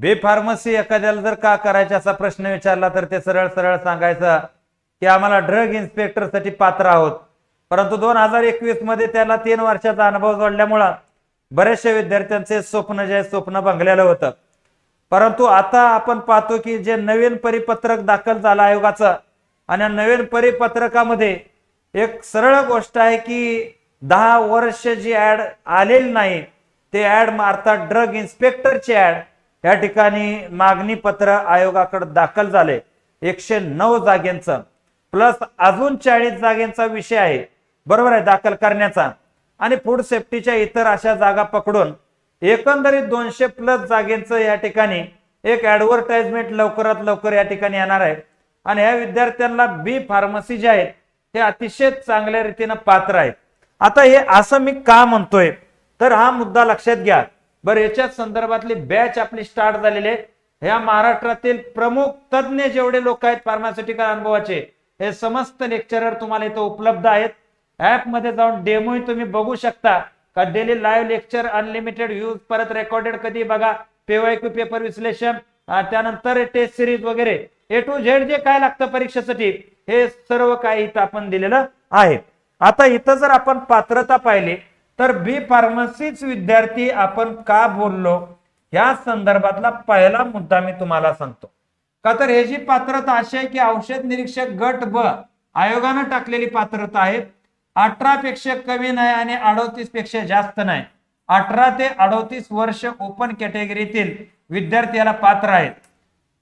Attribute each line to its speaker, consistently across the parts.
Speaker 1: बी pharmacy एखाद्याला जर का करायचा असा प्रश्न विचारला तर ते सरळ सरळ सांगायचं की आम्हाला ड्रग इन्स्पेक्टर साठी पात्र आहोत. परंतु 2021 मध्ये त्याला 3 वर्षाचा अनुभव जोडल्यामुळे बरेचशे विद्यार्थ्यांचे स्वप्न जे स्वप्न भंगलेलं होतं. परंतु आता आपण पाहतो की जे नवीन परिपत्रक दाखल झालं आयोगाचं आणि नवीन परिपत्रकामध्ये एक सरळ गोष्ट आहे की 10 वर्ष जी ऍड आलेली नाही ते ऍड अर्थात ड्रग इन्स्पेक्टरची ऍड या ठिकाणी मागणी पत्र आयोगाकडे दाखल झाले 109 जागेंचं प्लस अजून 40 जागेंचा विषय आहे बरोबर आहे दाखल करण्याचा आणि फूड सेफ्टीच्या इतर अशा जागा पकडून एकंदरीत 200 प्लस जागेंचं या ठिकाणी एक ऍडव्हर्टाइजमेंट लवकरात लवकर या ठिकाणी येणार आहे आणि या विद्यार्थ्यांना बी फार्मसी जे आहेत ते अतिशय चांगल्या रीतीने पात्र आहेत. आता हे असं मी का म्हणतोय तर हा मुद्दा लक्षात घ्या बरं. याच्या संदर्भातली बॅच आपली स्टार्ट झालेली आहे. ह्या महाराष्ट्रातील प्रमुख तज्ञ जेवढे लोक आहेत फार्मास्युटिकल अनुभवाचे हे समस्त लेक्चरर तुम्हाला इथं उपलब्ध आहेत. ऍप मध्ये जाऊन डेमो तुम्ही बघू शकता का daily live lecture unlimited use परत रेकॉर्डेड कधी बघा पेवायक्यू पेपर विश्लेषण त्यानंतर टेस्ट सिरीज वगैरे ए टू झेड जे काय लागतं परीक्षेसाठी हे सर्व काही इथं आपण दिलेलं आहे. आता इथं जर आपण पात्रता पाहिली तर बी फार्मसीच विद्यार्थी आपण का बोललो या संदर्भातला पहिला मुद्दा मी तुम्हाला सांगतो का तर हे जी पात्रता अशी आहे की औषध निरीक्षक गट ब आयोगानं टाकलेली पात्रता आहे. 18 पेक्षा कमी नाही आणि 38 पेक्षा जास्त नाही. 18 ते 38 वर्ष ओपन कॅटेगरीतील विद्यार्थ्याला पात्र आहेत.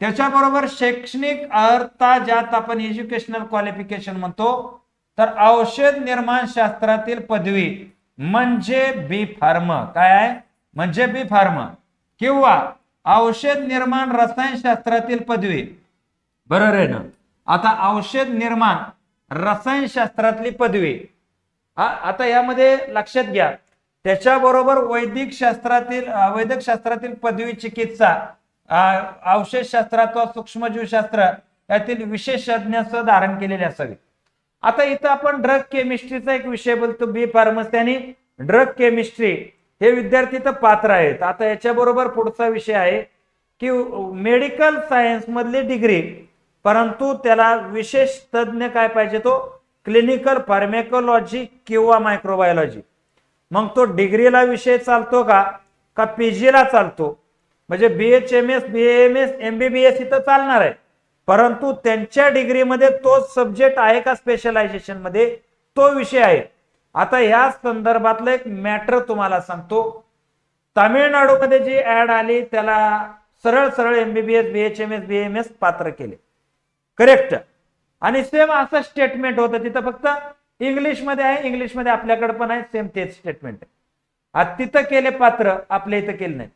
Speaker 1: त्याच्याबरोबर शैक्षणिक अर्हता ज्यात आपण एज्युकेशनल क्वालिफिकेशन म्हणतो तर औषध निर्माण शास्त्रातील पदवी म्हणजे बी फार्म काय आहे म्हणजे बी फार्म किंवा औषध निर्माण रसायनशास्त्रातील पदवी बरोबर आहे ना. आता औषध निर्माण रसायनशास्त्रातली पदवी आता यामध्ये लक्षात घ्या त्याच्याबरोबर वैद्यक शास्त्रातील पदवी चिकित्सा औषध शास्त्र अथवा सूक्ष्मजीवशास्त्र यातील विशेषज्ञाचं धारण केलेले असावे. आता इथं आपण ड्रग केमिस्ट्रीचा एक विषय बोलतो बी फार्मसी आणि ड्रग केमिस्ट्री हे विद्यार्थी तर पात्र आहेत. आता याच्याबरोबर पुढचा विषय आहे की मेडिकल सायन्स मधली डिग्री परंतु त्याला विशेष तज्ञ काय पाहिजे तो क्लिनिकल फार्मेकोलॉजी किंवा मायक्रोबायोलॉजी. मग तो डिग्रीला विषय चालतो का पीजीला चालतो म्हणजे BHMS BAMS MBBS इथं चालणार आहे परंतु त्यांच्या डिग्रीमध्ये तो सब्जेक्ट आहे का स्पेशलायझेशन मध्ये तो विषय आहे. आता या संदर्भातलं एक मॅटर तुम्हाला सांगतो. तामिळनाडूमध्ये जी ऍड आली त्याला सरळ सरळ MBBS BHMS BAMS पात्र केले करेक्ट आणि सेम असं स्टेटमेंट होतं तिथं फक्त इंग्लिश मध्ये आहे. इंग्लिश मध्ये आपल्याकडे पण आहे सेम तेच स्टेटमेंट आहे. तिथं केले पात्र आपल्या इथं केलं नाही.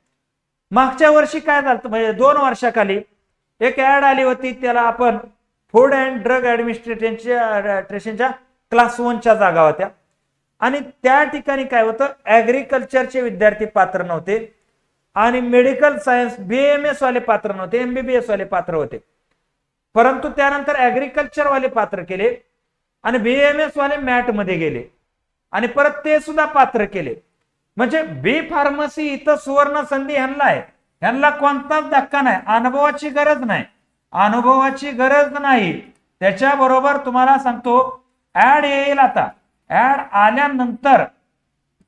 Speaker 1: मागच्या वर्षी काय झालं म्हणजे 2 वर्षाखाली एक ऍड आली होती त्याला आपण फूड अँड ड्रग ऍडमिनिस्ट्रेशनच्या क्लास 1च्या जागा होत्या आणि त्या ठिकाणी काय होतं ऍग्रिकल्चरचे विद्यार्थी पात्र नव्हते आणि मेडिकल सायन्स BAMS वाले पात्र नव्हते MBBS वाले पात्र होते. परंतु त्यानंतर ऍग्रिकल्चर वाले पात्र केले आणि BAMS वाले मॅट मध्ये गेले आणि परत ते सुद्धा पात्र केले. म्हणजे बी फार्मसी इथं सुवर्ण संधी ह्यांना आहे. ह्यांना कोणताच धक्का नाही. अनुभवाची गरज नाही. त्याच्याबरोबर तुम्हाला सांगतो ऍड येईल. आता ऍड आल्यानंतर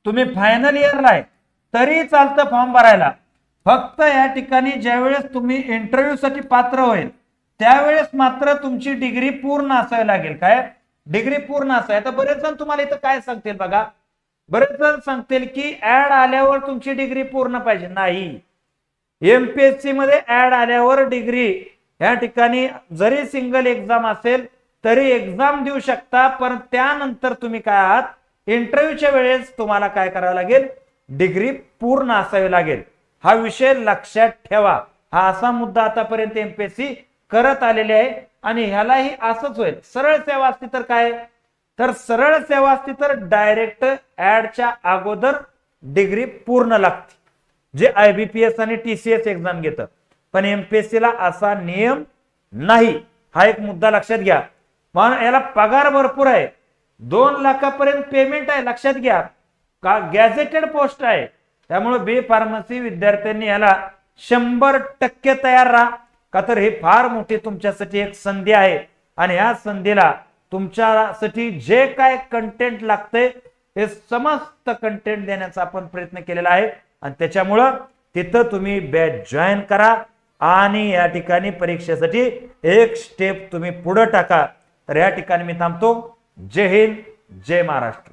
Speaker 1: तुम्ही फायनल इयरला आहे तरी चालतं फॉर्म भरायला. फक्त या ठिकाणी ज्यावेळेस तुम्ही इंटरव्ह्यू साठी पात्र होईल त्यावेळेस मात्र तुमची डिग्री पूर्ण असावी लागेल. काय डिग्री पूर्ण असावी. तर बरेच जण तुम्हाला इथं काय सांगतील बघा बरेच जण सांगतील की ऍड आल्यावर तुमची डिग्री पूर्ण पाहिजे. नाही MPSC मध्ये ऍड आल्यावर डिग्री या ठिकाणी जरी सिंगल एक्झाम असेल तरी एक्झाम देऊ शकता पण त्यानंतर तुम्ही काय आहात इंटरव्ह्यूच्या वेळेस तुम्हाला काय करावं लागेल डिग्री पूर्ण असावी लागेल. हा विषय लक्षात ठेवा. हा असा मुद्दा आतापर्यंत MPSC करत आलेले आहे आणि ह्यालाही असंच होईल. सरळ सेवा असती तर काय तर सरळ सेवा असती तर डायरेक्ट ऍडच्या अगोदर डिग्री पूर्ण लागते जे IBPS आणि TCS एक्झाम घेतं पण MPSC ला असा नियम नाही. हा एक मुद्दा लक्षात घ्या. म्हणून याला पगार भरपूर आहे. 2 लाखापर्यंत पेमेंट आहे लक्षात घ्या. का गॅझेटेड पोस्ट आहे त्यामुळे बी फार्मसी विद्यार्थ्यांनी याला 100% तयार राहा, का तर हे फार मोठी तुमच्यासाठी एक संधी आहे आणि या संधीला तुमच्यासाठी जे काय कंटेंट लागते हे समस्त कंटेंट देण्याचा आपण प्रयत्न केलेला आहे आणि त्याच्यामुळं तिथं तुम्ही बॅच जॉईन करा आणि या ठिकाणी परीक्षेसाठी एक स्टेप तुम्ही पुढे टाका. तर या ठिकाणी मी थांबतो. जय हिंद, जय महाराष्ट्र.